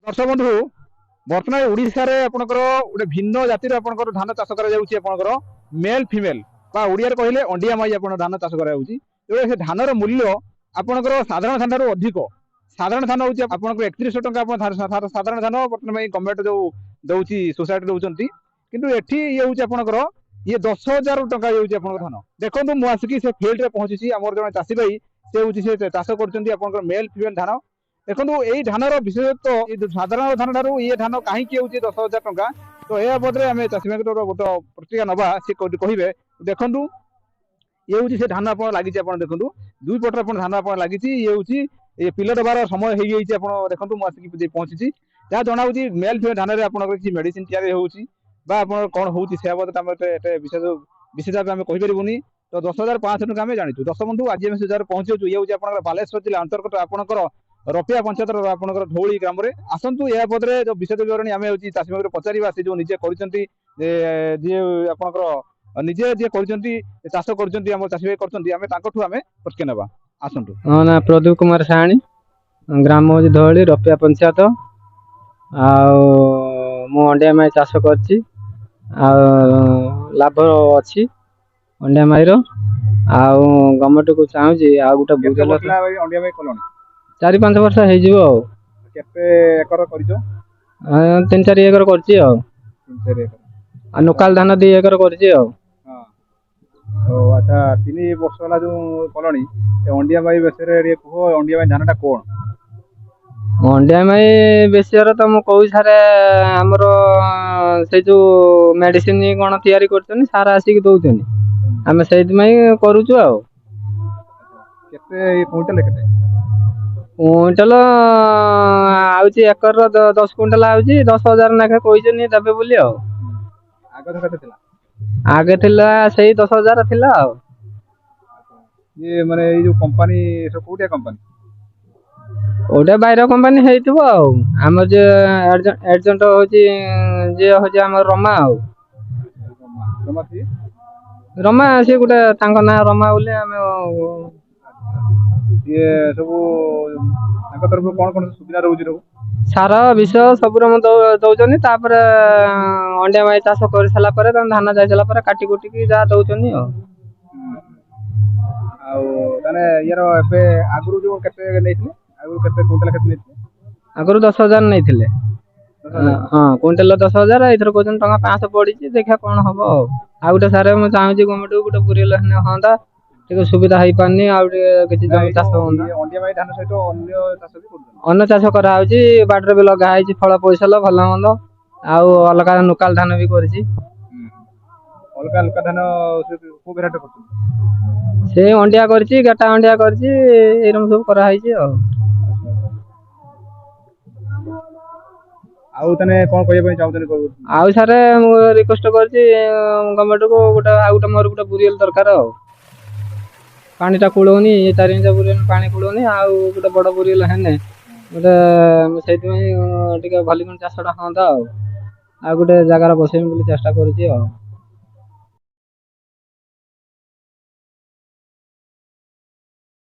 दर्शक बंधु बर्तमान ओडिशा रे आपनकर गोटे भिन्न जातिर आपनकर धान चाष करा जाउची आपनकर मेल फीमेल बा ओडिया रे कहले अंडिया माई आपन धान चाष करा जाउची एबे से धानर मूल्य आपनकर साधारण धान रो अधिक साधारण धान होची आपनकर 3100 टका आपन साधारण धान बर्तमान गवर्नमेंट जो दउची सोसाइटी दउचंती किंतु एठी ये होची आपनकर ये 10000 टका होची आपनकर धान देखंतु मु आसिकी से फील्ड रे पहुंची हमर जने चासी भाई से होची से चाष करचंती आपनकर मेल फीमेल धान देखो यही धानर विशेषत्व साधारण धान ठार ये धान कहीं 10,000 टका तो यह बदले आम चाषी भाई गोटे प्रतिक्रिया नवा सी कहे देखु ये हूँ से धान आप लगी देखो दुई पटर धान आप लगी ये हूँ ये पिल दबार समय हो देखो मुझे पहुंची जहाँ जना मेल फीमेल धान में किसी मेडिसिन या कौन हो विशेष विशेषता आम कहीपरूनी तो 10,500 टका आम जाचु दर्शक बंधु आज आम से पहुंचु ये हूँ बालेश्वर जिला अंतर्गत आपंकर रपिया पंचायत आपनकर धौली ग्राम रे आसंतु या पदरे जो विशेष विवरणी आमे होची चासी भाई पचारिबा से जो निजे करचंती जे आपनकर निजे जे करचंती चाष करचंती हम चासी भाई करचंती आमे ताकठु आमे प्रश्न नेबा आसंतु ना प्रदीप कुमार साणी ग्राम होची धौली रपिया पंचायत आ मु अंडिया माई चाष करची आ लाभ अछि अंडिया माई रो आ गवर्नमेंट को चाहूची आ गुटा बुझल अंडिया माई कोलोनी 4-5 वर्ष हो जिवो केते एकर करिजो 3-4 एकर करची आ 3-4 एकर आ लोकल धान 2 एकर करची आ हां तो अच्छा 3 वर्ष वाला जो कोलोनी अंडिया माई बेसरे रे को अंडिया माई धानटा कोन अंडिया माई बेसर तो मु कहू सारे हमर से जो मेडिसिन कोन तयारी करछनी सारा आसी के दउछनी हमें सेइत मई करूछु आ केते क्विंटल केते क्विंटल आउची एकर 10 क्विंटल आउची 10,000 नाखे कहिजनी दबे बोली आ आगे तो केते थिला आगे थिला सही 10,000 थिला आ ये माने ये जो कंपनी सो कोटिया कंपनी ओडे बाइर कंपनी हेइतबो आ हमर जे एजेंट होची जे होची हमर रमा आ रमा थी रमा से गुटे तांको ना रमा बोले हमें ये सब तांको तरफ कोन कोन सुविधा रहउची रो सारा विषय सब रम दउचनी तापर अंडिया माई चाष कर सला परे धान जाय सला परे काटी कुटी की जा दउचनी आ ताने यार एबे आगुरु जो केते नेथिले आगुरु केते क्विंटल केते नेथिले आगुरु 10,000 नेथिले हां क्विंटल 10,000 इधर कोजन टका 500 पड़ी देखा कोन हबो आ गुटे सारे म चाहूची गवर्नमेंट गुटे पुरियल हने होंदा टिके सुविधा हई पानी आ किछि जमी चाष होंदा अंडिया माई धान सहित अन्य चाष भी करछन अन्न चाष करा होची बाडर भी लगा है फल पैसल भल मंद आ अलग लोकल धान भी करछि अलग अलग धान को वेराइटी करछन से अंडिया करछि गाटा अंडिया करछि एरम सब करा है आ आउ तने कोन कहिबे पई चाहतनी कहू आउ सारे मु रिक्वेस्ट करछि गवर्नमेंट को गोटा आ गोटा मोर गोटा बुरियल दरकार आ पानीटा कुलोनी ये 4 इंच बुरियल पानी कुलोनी आ गोटा बड़ बुरियल हेने गोटे सेति में टिके भली कोन चाषटा होंदा आ गोटे जगार बसेम बोली चेष्टा करछि आ